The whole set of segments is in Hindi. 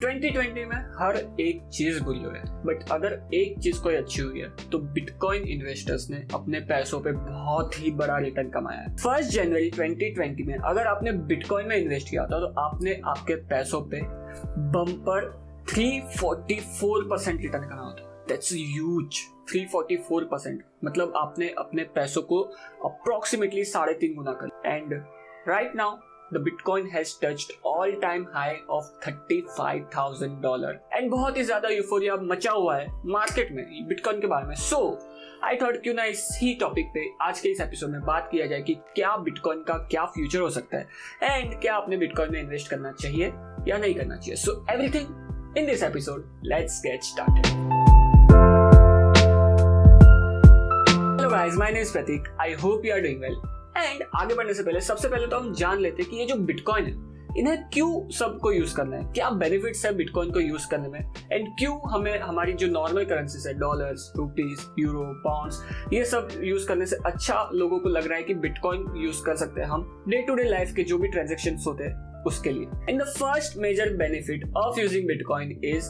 2020 में हर एक चीज बुरी हुई है, बट अगर एक चीज कोई अच्छी हुई है तो बिटकॉइन इन्वेस्टर्स ने अपने पैसों पे बहुत ही बड़ा रिटर्न कमाया है। 1 जनवरी 2020 में अगर आपने बिटकॉइन में इन्वेस्ट किया था तो आपने आपके पैसों पे बम्पर 344% रिटर्न कमाया था। That's huge. 344%, मतलब आपने अपने पैसों को अप्रोक्सीमेटली 3.5 गुना कर। And right now the Bitcoin has touched all-time high of $35,000 and बहुत ही ज्यादा यूफोरिया मचा हुआ है मार्केट में बिटकॉइन के बारे में। सो आई थॉट क्यों ना इसी टॉपिक पे आज के इस एपिसोड में बात किया जाए कि क्या बिटकॉइन का क्या फ्यूचर हो सकता है एंड क्या आपने बिटकॉइन में इन्वेस्ट करना चाहिए या नहीं करना चाहिए। So everything in this episode, let's get started. Hello guys, my name is Prateek. I hope you are doing well. And आगे बढ़ने से पहले सबसे पहले तो हम जान लेते हैं कि ये जो बिटकॉइन है इन्हें क्यों सबको यूज करना है, क्या बेनिफिट्स है बिटकॉइन को यूज करने में, एंड क्यों हमें हमारी जो नॉर्मल करेंसीज है डॉलर्स, रुपीस, यूरो, पाउंड्स, ये सब यूज करने से अच्छा लोगों को लग रहा है कि बिटकॉइन यूज कर सकते हैं हम डे टू डे लाइफ के जो भी ट्रांजेक्शन्स होते हैं उसके लिए। And the first major benefit of using bitcoin is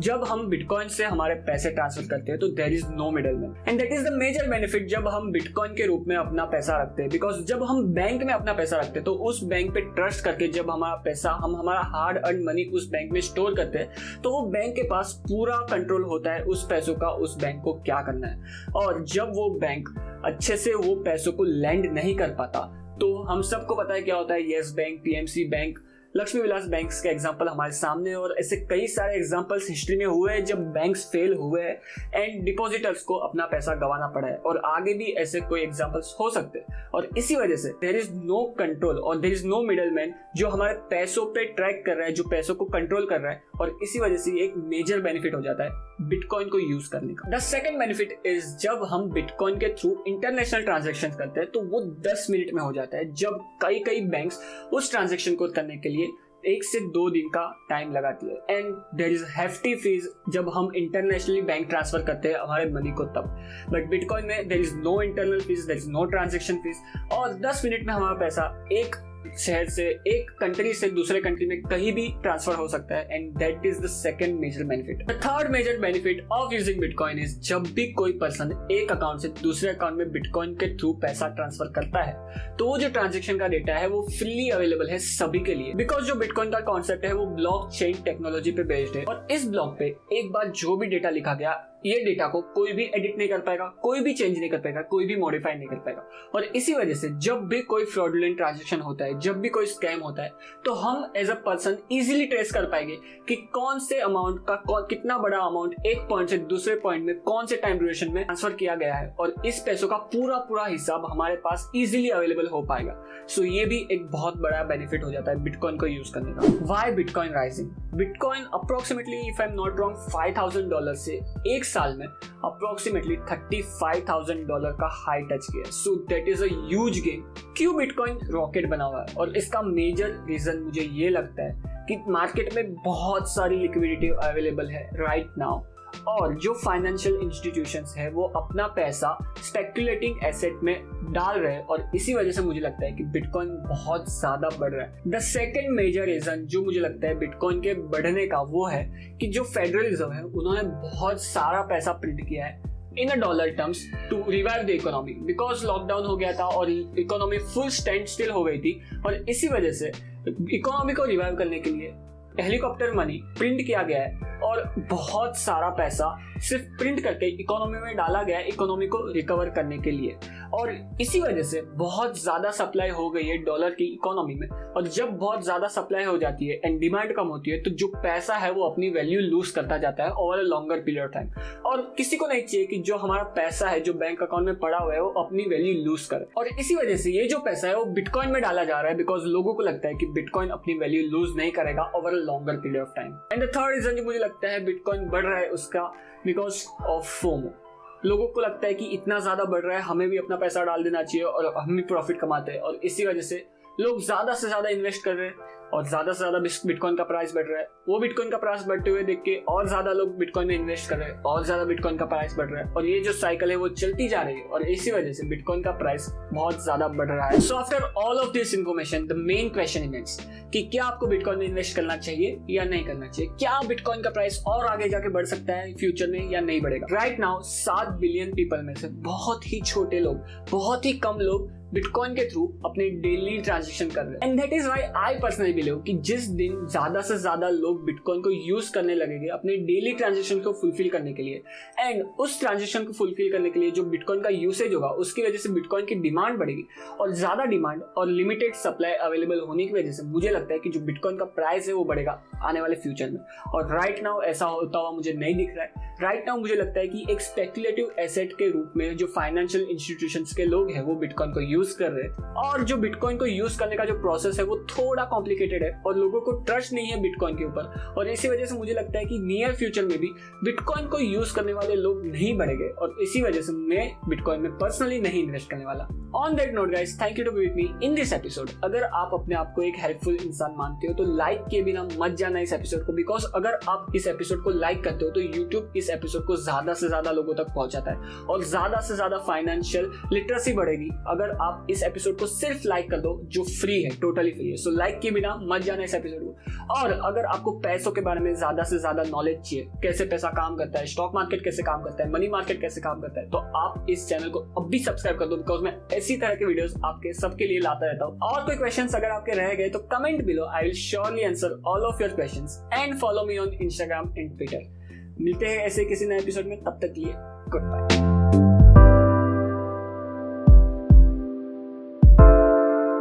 जब हम बिटकॉइन से हमारे पैसे ट्रांसफर करते हैं तो there is no middle man, and that is the major benefit जब हम बिटकॉइन के रूप में अपना पैसा रखते हैं। बिकॉज जब हम बैंक में अपना पैसा रखते हैं तो उस बैंक पे ट्रस्ट करके जब हमारा पैसा हम हमारा हार्ड अर्न मनी उस बैंक में स्टोर करते हैं तो वो बैंक के पास पूरा कंट्रोल होता है उस पैसों का, उस बैंक को क्या करना है। और जब वो बैंक अच्छे से वो पैसों को लैंड नहीं कर पाता तो हम सबको पता है क्या होता है। Yes Bank, PMC bank, Lakshmi Vilas banks का एग्जांपल हमारे सामने, और ऐसे कई सारे एग्जांपल्स हिस्ट्री में हुए हैं जब बैंक्स फेल हुए एंड डिपॉजिटर्स को अपना पैसा गंवाना पड़ा है, और आगे भी ऐसे कोई एग्जांपल्स हो सकते हैं। और इसी वजह से देयर इज नो कंट्रोल और देयर इज नो मिडलमैन जो हमारे पैसों पे ट्रैक कर रहा है, जो पैसों को कंट्रोल कर रहा है, और इसी वजह से एक मेजर बेनिफिट हो जाता है बिटकॉइन को यूज करने का। द सेकंड बेनिफिट इज जब हम बिटकॉइन के थ्रू इंटरनेशनल ट्रांजैक्शन करते हैं तो वो 10 मिनट में हो जाता है, जब कई बैंक्स उस ट्रांजैक्शन को करने के लिए 1 से 2 दिन का टाइम लगाती है। And there is hefty fees जब हम इंटरनेशनली बैंक ट्रांसफर करते हैं हमारे मनी को तब। बट बिटकॉइन में there is no internal fees, there is no transaction fees, और 10 मिनट में हमारा पैसा एक शहर से, एक कंट्री से दूसरे कंट्री में कहीं भी ट्रांसफर हो सकता है। And that is the second major benefit. The third major benefit of using bitcoin is जब भी कोई पर्सन एक अकाउंट से दूसरे अकाउंट में बिटकॉइन के थ्रू पैसा ट्रांसफर करता है तो वो जो ट्रांजेक्शन का डेटा है वो फ्रीली अवेलेबल है सभी के लिए। बिकॉज जो बिटकॉइन का कॉन्सेप्ट है वो ब्लॉकचेन टेक्नोलॉजी पे बेस्ड है, और इस ब्लॉक पे एक बार जो भी डेटा लिखा गया ये डेटा को कोई भी एडिट नहीं कर पाएगा, कोई भी चेंज नहीं कर पाएगा, कोई भी मॉडिफाई नहीं कर पाएगा। और इसी वजह से जब भी कोई फ्रॉडुलेंट ट्रांजैक्शन होता है, जब भी कोई स्कैम होता है, तो हम as a person easily trace कर पाएंगे कि कौन से अमाउंट का कितना बड़ा अमाउंट एक पॉइंट से दूसरे पॉइंट में कौन से टाइम ड्यूरेशन में ट्रांसफर किया गया है, और इस पैसों का पूरा हिसाब हमारे पास इजीली अवेलेबल हो पाएगा। सो ये भी एक बहुत बड़ा बेनिफिट हो जाता है बिटकॉइन को यूज करने का। Why bitcoin rising? Bitcoin approximately, if I am not wrong, $5,000 से एक साल में अप्रोक्सीमेटली $35,000 का हाई टच किया। So that is a huge gain. क्यों बिटकॉइन रॉकेट बना हुआ है? और इसका मेजर रीजन मुझे ये लगता है कि मार्केट में बहुत सारी लिक्विडिटी अवेलेबल है राइट नाउ, और जो फाइनेंशियल इंस्टीट्यूशंस है वो अपना पैसा स्पेक्युलेटिंग एसेट में डाल रहे हैं, और इसी वजह से मुझे लगता है कि बिटकॉइन बहुत ज्यादा बढ़ रहा है। द सेकंड मेजर रीजन जो मुझे लगता है बिटकॉइन के बढ़ने का वो है कि जो फेडरल रिजर्व है उन्होंने बहुत सारा पैसा प्रिंट किया है in a dollar terms to revive the economy. Because lockdown हो गया था और इकोनॉमी फुल स्टैंड स्टिल हो गई थी, और इसी वजह से इकोनॉमी को रिवाइव करने के लिए हेलीकॉप्टर मनी प्रिंट किया गया है, और बहुत सारा पैसा सिर्फ प्रिंट करके इकोनॉमी में डाला गया है इकोनॉमी को रिकवर करने के लिए। और इसी वजह से बहुत ज्यादा सप्लाई हो गई है डॉलर की इकोनॉमी में, और जब बहुत ज्यादा सप्लाई हो जाती है एंड डिमांड कम होती है तो जो पैसा है वो अपनी वैल्यू लूज करता जाता है over a longer period of time. और किसी को नहीं चाहिए कि जो हमारा पैसा है जो बैंक अकाउंट में पड़ा हुआ है वो अपनी वैल्यू लूज करे, और इसी वजह से ये जो पैसा है वो बिटकॉइन में डाला जा रहा है। बिकॉज लोगों को लगता है कि बिटकॉइन अपनी वैल्यू लूज नहीं करेगा over a longer period of time. And the third reason जो मुझे लगता है बिटकॉइन बढ़ रहा है उसका बिकॉज ऑफ फोमो। लोगों को लगता है कि इतना ज्यादा बढ़ रहा है, हमें भी अपना पैसा डाल देना चाहिए और हम भी प्रॉफिट कमाते हैं, और इसी वजह से लोग ज्यादा से ज्यादा इन्वेस्ट कर रहे हैं, और ज्यादा से ज्यादा बिटकॉइन का प्राइस बढ़ रहा है, वो बिटकॉइन का प्राइस बढ़ते हुए देख के और ज्यादा लोग बिटकॉइन में इन्वेस्ट कर रहे हैं, और ज्यादा बिटकॉइन का प्राइस बढ़ रहा है, और ये जो साइकिल है वो चलती जा रही है, और इसी वजह से बिटकॉइन का प्राइस बहुत ज्यादा बढ़ रहा है। So after all of this information, the main question is कि क्या आपको बिटकॉइन में इन्वेस्ट करना चाहिए या नहीं करना चाहिए? क्या बिटकॉइन का प्राइस और आगे जाके बढ़ सकता है फ्यूचर में या नहीं बढ़ेगा? राइट नाउ 7 बिलियन पीपल में से बहुत ही छोटे लोग, बहुत ही कम लोग बिटकॉइन के थ्रू अपने डेली ट्रांजेक्शन कर रहे हैं। And that is why I personally believe कि जिस दिन ज्यादा से ज्यादा लोग बिटकॉइन को यूज करने लगेंगे अपने डेली ट्रांजेक्शन को फुलफिल करने के लिए, एंड उस ट्रांजेक्शन को फुलफिल करने के लिए जो बिटकॉइन का यूसेज होगा उसकी वजह से बिटकॉइन की डिमांड बढ़ेगी, और ज्यादा डिमांड और लिमिटेड सप्लाई अवेलेबल होने की वजह से मुझे लगता है कि जो बिटकॉइन का प्राइस है वो बढ़ेगा आने वाले फ्यूचर में। और राइट नाउ ऐसा होता हुआ मुझे नहीं दिख रहा है। राइट नाउ मुझे लगता है कि एक स्पेकुलेटिव एसेट के रूप में जो फाइनेंशियल इंस्टीट्यूशंस के लोग हैं वो बिटकॉइन को यूज कर रहे हैं, और जो बिटकॉइन को यूज करने का जो प्रोसेस है वो थोड़ा कॉम्प्लिकेटेड है और लोगों को ट्रस्ट नहीं है बिटकॉइन के ऊपर, और इसी वजह से मुझे लगता है कि नियर फ्यूचर में भी बिटकॉइन को यूज करने वाले लोग नहीं बढ़ेंगे, और इसी वजह से मैं बिटकॉइन में पर्सनली नहीं इन्वेस्ट करने वाला। On that note guys, thank you to be with me in this episode. अगर आप अपने आप को एक हेल्पफुल इंसान मानते हो तो लाइक किए बिना मत जाना इस एपिसोड को, बिकॉज अगर आप इस एपिसोड को लाइक करते हो तो यूट्यूब इस एपिसोड को ज्यादा से ज्यादा लोगों तक पहुंचाता है, और ज्यादा से ज्यादा फाइनेंशियल लिटरेसी बढ़ेगी अगर आप इस एपिसोड को सिर्फ लाइक कर दो, जो फ्री है, टोटली फ्री है। सो लाइक किए बिना मत जाना इस एपिसोड को। और अगर आपको पैसों के बारे में ज्यादा से ज्यादा नॉलेज चाहिए, कैसे पैसा काम करता है, स्टॉक मार्केट कैसे काम करता है, मनी मार्केट कैसे काम करता है, तो आप इस चैनल को अभी सब्सक्राइब कर दो, बिकॉज मैं ऐसी तरह के वीडियोस आपके सबके लिए लाता रहता हूँ। और कोई क्वेश्चंस अगर आपके रह गए तो comment below, I will surely answer all of your questions, and follow me on Instagram and Twitter. मिलते हैं ऐसे किसी नए एपिसोड में, तब तक के लिए गुड बाय।